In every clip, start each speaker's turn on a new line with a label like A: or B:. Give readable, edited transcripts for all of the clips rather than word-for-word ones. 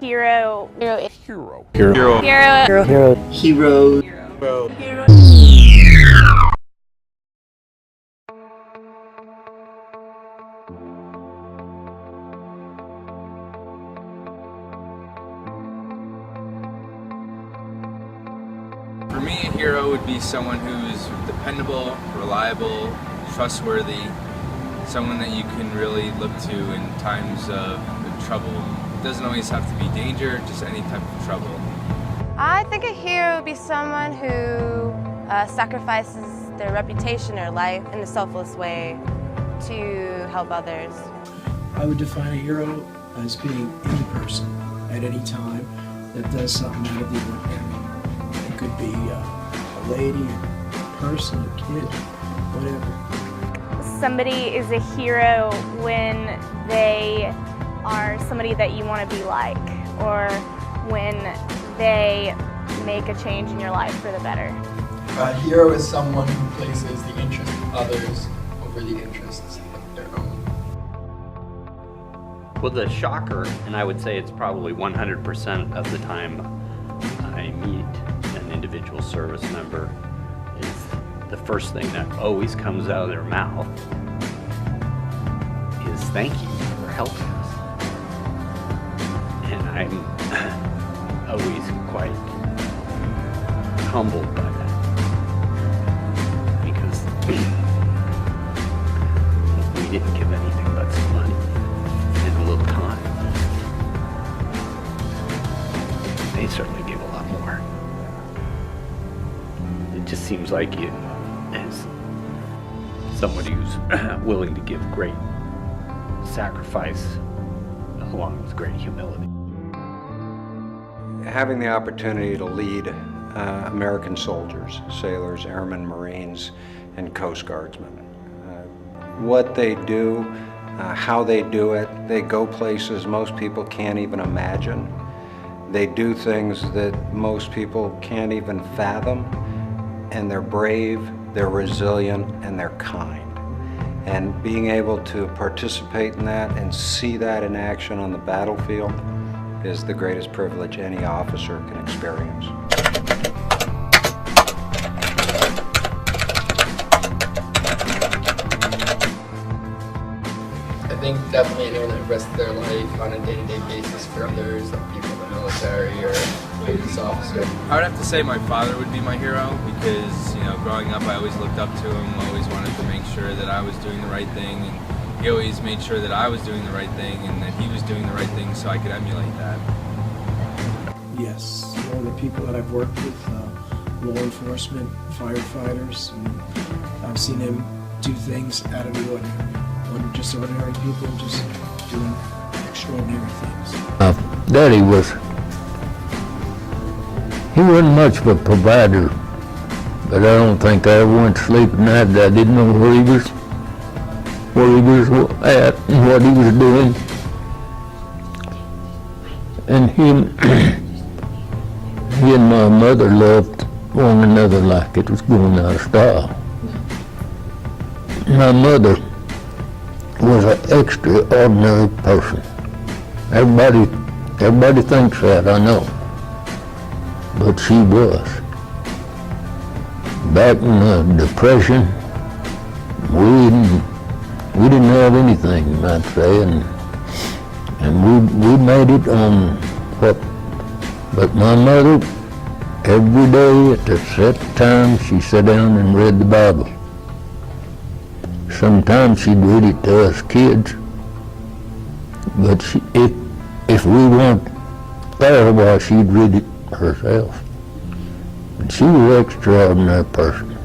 A: hero.
B: Hero.
C: For me, a hero would be someone who's dependable, reliable, trustworthy, someone that you can really look to in times of trouble. It doesn't always have to be danger, just any type of trouble.
D: I think a hero would be someone who sacrifices their reputation or life in a selfless way to help others.
E: I would define a hero as being any person at any time that does something out of the ordinary. It could be a lady, a person, a kid, whatever.
A: Somebody is a hero when they are somebody that you want to be like, or when they make a change in your life for the better.
F: A hero is someone who places the interests of others over the interests of their own.
G: Well, the shocker, and I would say it's probably 100% of the time I meet an individual service member, is the first thing that always comes out of their mouth is thank you for helping us. And I'm always quite humbled by that, because we didn't give anything but some money and a little time. They certainly gave a lot more. It just seems like you, as somebody who's willing to give great sacrifice along with great humility.
H: Having the opportunity to lead American soldiers, sailors, airmen, Marines, and Coast Guardsmen. What they do, how they do it, they go places most people can't even imagine. They do things that most people can't even fathom, and they're brave, they're resilient, and they're kind. And being able to participate in that and see that in action on the battlefield is the greatest privilege any officer can experience.
F: I think definitely anyone that risks their life on a day-to-day basis for others, like people in the military or police officer.
C: I would have to say my father would be my hero because, you know, growing up I always looked up to him, always wanted to make sure that I was doing the right thing, and he always made sure that I was doing the right thing and that he was doing the right thing so I could emulate that.
E: Yes, all the people that I've worked with, law enforcement, firefighters, and I've seen them do things out of the ordinary. Just ordinary people just doing extraordinary things.
B: Daddy he wasn't much of a provider, but I don't think I ever went to sleep at night that I didn't know where he was at and what he was doing. And he and my mother loved one another like it was going out of style. My mother was an extraordinary person. Everybody thinks that, I know. But she was. Back in the Depression, we didn't have anything, I'd say, and we made it on what. But my mother, every day at the set time, she sat down and read the Bible. Sometimes she'd read it to us kids, but if we weren't there, well, she'd read it herself. And she was an extraordinary person.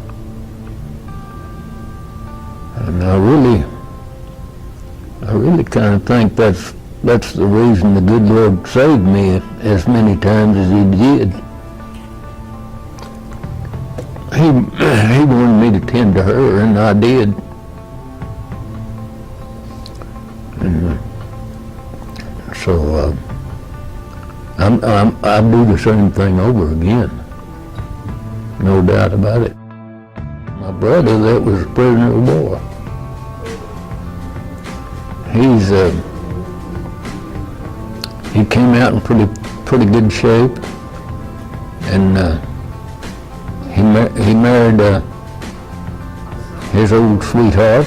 B: And I really kind of think that's the reason the good Lord saved me as many times as he did. He wanted me to tend to her, and I did. And so I do the same thing over again, no doubt about it. My brother, that was a prisoner of war. he came out in pretty good shape, and he married his old sweetheart.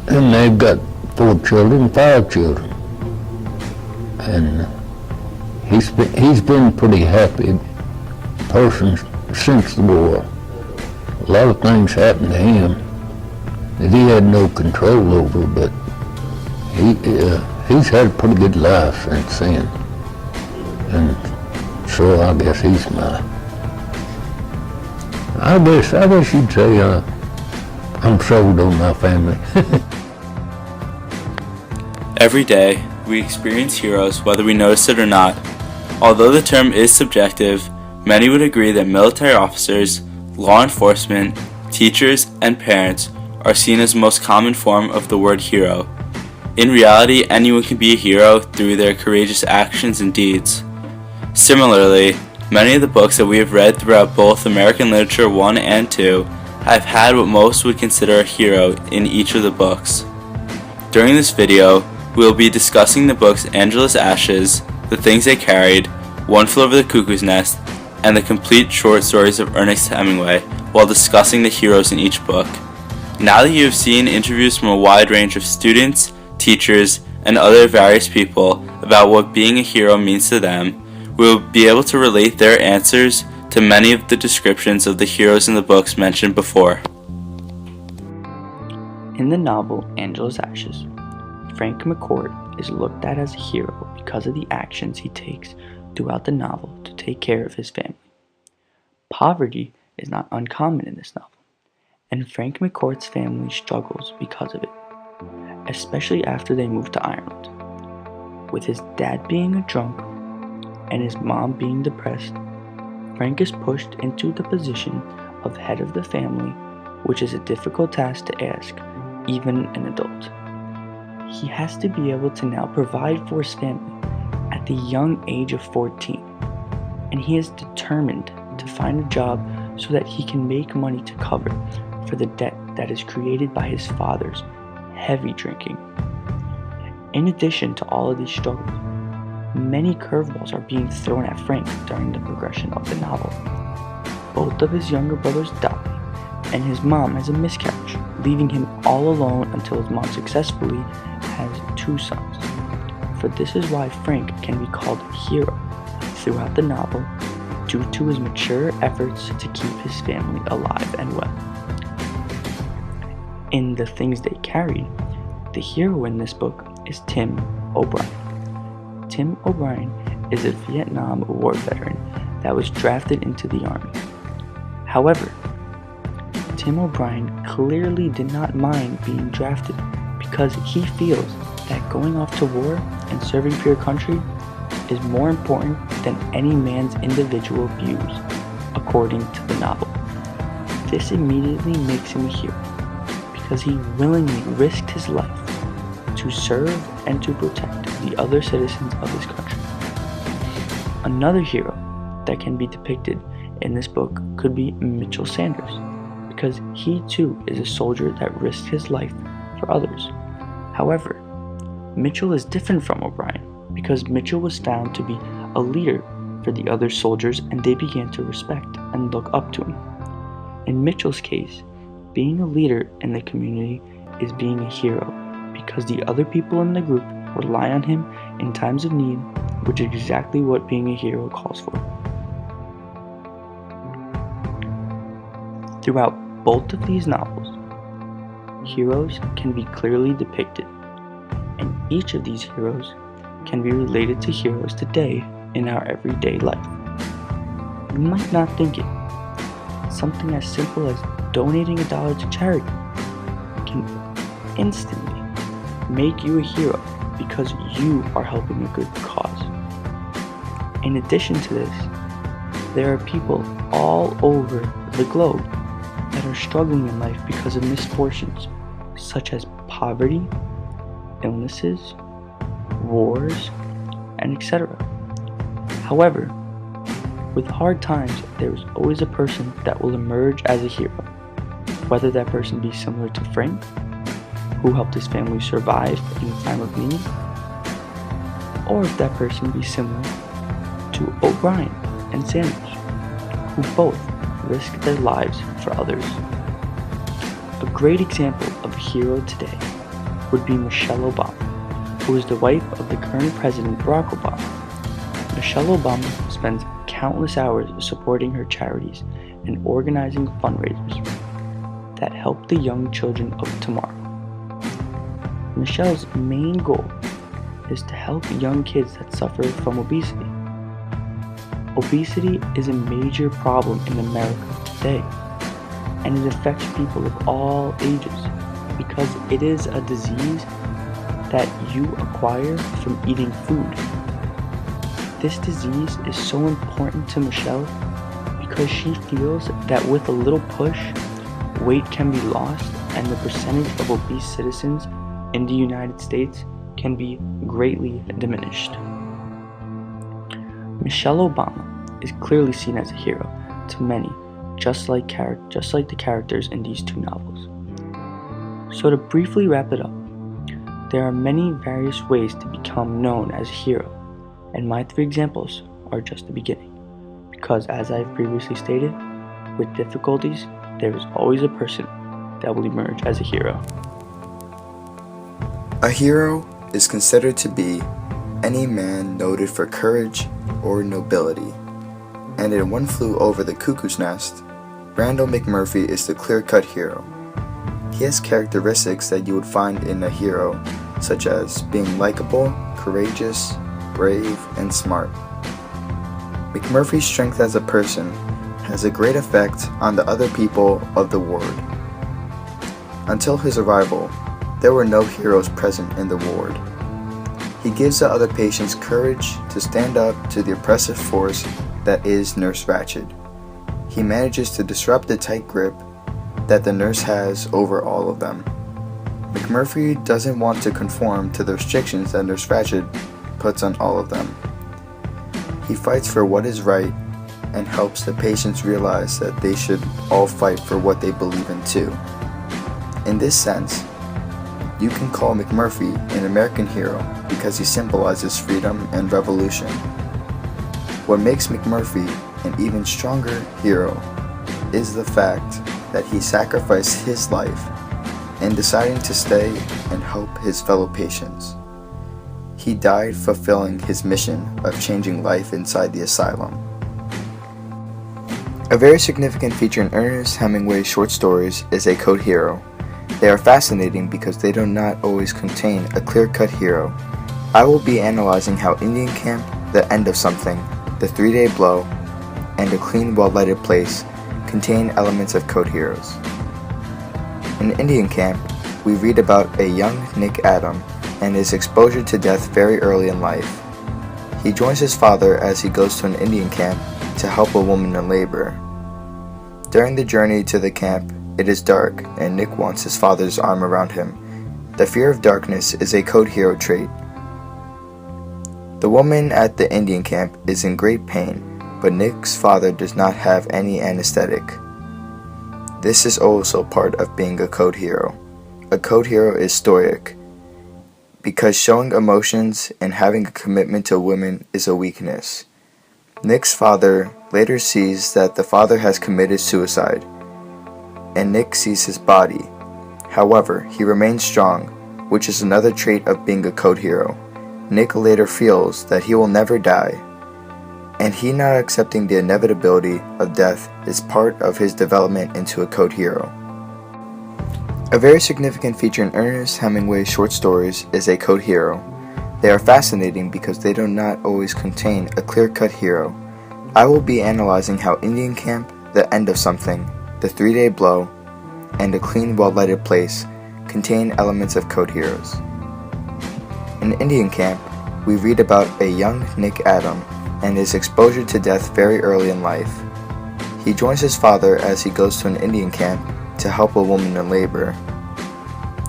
B: And they've got 5 children, and he's been pretty happy person since the war. A lot of things happened to him that he had no control over, but he's had a pretty good life since then, and so I guess he's my. I guess you'd say I'm sold on my family.
I: Every day, we experience heroes whether we notice it or not. Although the term is subjective, many would agree that military officers, law enforcement, teachers, and parents are seen as the most common form of the word hero. In reality, anyone can be a hero through their courageous actions and deeds. Similarly, many of the books that we have read throughout both American Literature 1 and 2 have had what most would consider a hero in each of the books. During this video, we will be discussing the books Angela's Ashes, The Things They Carried, One Flew Over the Cuckoo's Nest, and the complete short stories of Ernest Hemingway while discussing the heroes in each book. Now that you have seen interviews from a wide range of students, teachers, and other various people about what being a hero means to them, we will be able to relate their answers to many of the descriptions of the heroes in the books mentioned before.
J: In the novel Angela's Ashes, Frank McCourt is looked at as a hero because of the actions he takes throughout the novel to take care of his family. Poverty is not uncommon in this novel, and Frank McCourt's family struggles because of it, especially after they move to Ireland. With his dad being a drunk and his mom being depressed, Frank is pushed into the position of head of the family, which is a difficult task to ask, even an adult. He has to be able to now provide for his family at the young age of 14, and he is determined to find a job so that he can make money to cover for the debt that is created by his father's heavy drinking. In addition to all of these struggles, many curveballs are being thrown at Frank during the progression of the novel. Both of his younger brothers die, and his mom has a miscarriage, leaving him all alone until his mom successfully has 2 sons. For this is why Frank can be called a hero throughout the novel, due to his mature efforts to keep his family alive and well. In The Things They Carried, the hero in this book is Tim O'Brien. Tim O'Brien is a Vietnam War veteran that was drafted into the Army. However, Tim O'Brien clearly did not mind being drafted because he feels that going off to war and serving for your country is more important than any man's individual views, according to the novel. This immediately makes him a hero because he willingly risked his life to serve and to protect the other citizens of his country. Another hero that can be depicted in this book could be Mitchell Sanders, because he too is a soldier that risked his life for others. However, Mitchell is different from O'Brien because Mitchell was found to be a leader for the other soldiers and they began to respect and look up to him. In Mitchell's case, being a leader in the community is being a hero because the other people in the group rely on him in times of need, which is exactly what being a hero calls for. Throughout both of these novels, heroes can be clearly depicted, and each of these heroes can be related to heroes today in our everyday life. You might not think it. Something as simple as donating $1 to charity can instantly make you a hero because you are helping a good cause. In addition to this, there are people all over the globe that are struggling in life because of misfortunes such as poverty, illnesses, wars, and etc. However, with hard times, there is always a person that will emerge as a hero, whether that person be similar to Frank who helped his family survive in a time of need, or if that person be similar to O'Brien and Sanders, who both risked their lives for others. A great example of a hero today would be Michelle Obama, who is the wife of the current President Barack Obama. Michelle Obama spends countless hours supporting her charities and organizing fundraisers that help the young children of tomorrow. Michelle's main goal is to help young kids that suffer from obesity. Obesity is a major problem in America today, and it affects people of all ages because it is a disease that you acquire from eating food. This disease is so important to Michelle because she feels that with a little push, weight can be lost and the percentage of obese citizens in the United States can be greatly diminished. Michelle Obama is clearly seen as a hero to many, just like the characters in these two novels. So to briefly wrap it up, there are many various ways to become known as a hero, and my 3 examples are just the beginning. Because as I've previously stated, with difficulties, there is always a person that will emerge as a hero.
K: A hero is considered to be any man noted for courage or nobility. And in One Flew Over the Cuckoo's Nest, Randall McMurphy is the clear-cut hero. He has characteristics that you would find in a hero, such as being likable, courageous, brave, and smart. McMurphy's strength as a person has a great effect on the other people of the ward. Until his arrival, there were no heroes present in the ward. He gives the other patients courage to stand up to the oppressive force that is Nurse Ratched. He manages to disrupt the tight grip that the nurse has over all of them. McMurphy doesn't want to conform to the restrictions that Nurse Ratched puts on all of them. He fights for what is right and helps the patients realize that they should all fight for what they believe in too. In this sense, you can call McMurphy an American hero because he symbolizes freedom and revolution. What makes McMurphy an even stronger hero is the fact that he sacrificed his life in deciding to stay and help his fellow patients. He died fulfilling his mission of changing life inside the asylum. A very significant feature in Ernest Hemingway's short stories is a code hero. They are fascinating because they do not always contain a clear-cut hero. I will be analyzing how Indian Camp, The End of Something, The 3-Day Blow, and A Clean, Well-Lighted Place contain elements of code heroes. In Indian Camp, we read about a young Nick Adam and his exposure to death very early in life. He joins his father as he goes to an Indian camp to help a woman in labor. During the journey to the camp, it is dark and Nick wants his father's arm around him. The fear of darkness is a code hero trait. The woman at the Indian camp is in great pain, but Nick's father does not have any anesthetic. This is also part of being a code hero. A code hero is stoic, because showing emotions and having a commitment to women is a weakness. Nick's father later sees that the father has committed suicide, and Nick sees his body. However, he remains strong, which is another trait of being a code hero. Nick later feels that he will never die, and he not accepting the inevitability of death is part of his development into a code hero. A very significant feature in Ernest Hemingway's short stories is a code hero. They are fascinating because they do not always contain a clear-cut hero. I will be analyzing how Indian Camp, The End of Something, The 3-Day Blow, and A Clean, Well-Lighted Place contain elements of code heroes. In Indian Camp, we read about a young Nick Adam and his exposure to death very early in life. He joins his father as he goes to an Indian camp to help a woman in labor.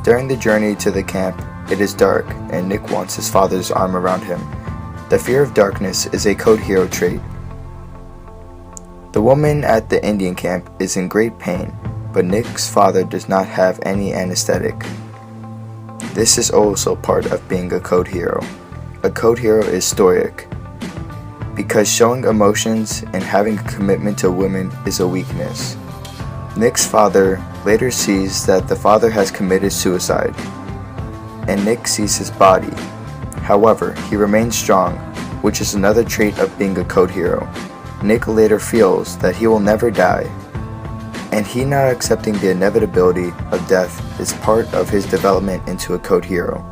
K: During the journey to the camp, it is dark and Nick wants his father's arm around him. The fear of darkness is a code hero trait. The woman at the Indian camp is in great pain, but Nick's father does not have any anesthetic. This is also part of being a code hero. A code hero is stoic, because showing emotions and having a commitment to women is a weakness. Nick's father later sees that the father has committed suicide, and Nick sees his body. However, he remains strong, which is another trait of being a code hero. Nick later feels that he will never die, and he not accepting the inevitability of death is part of his development into a code hero.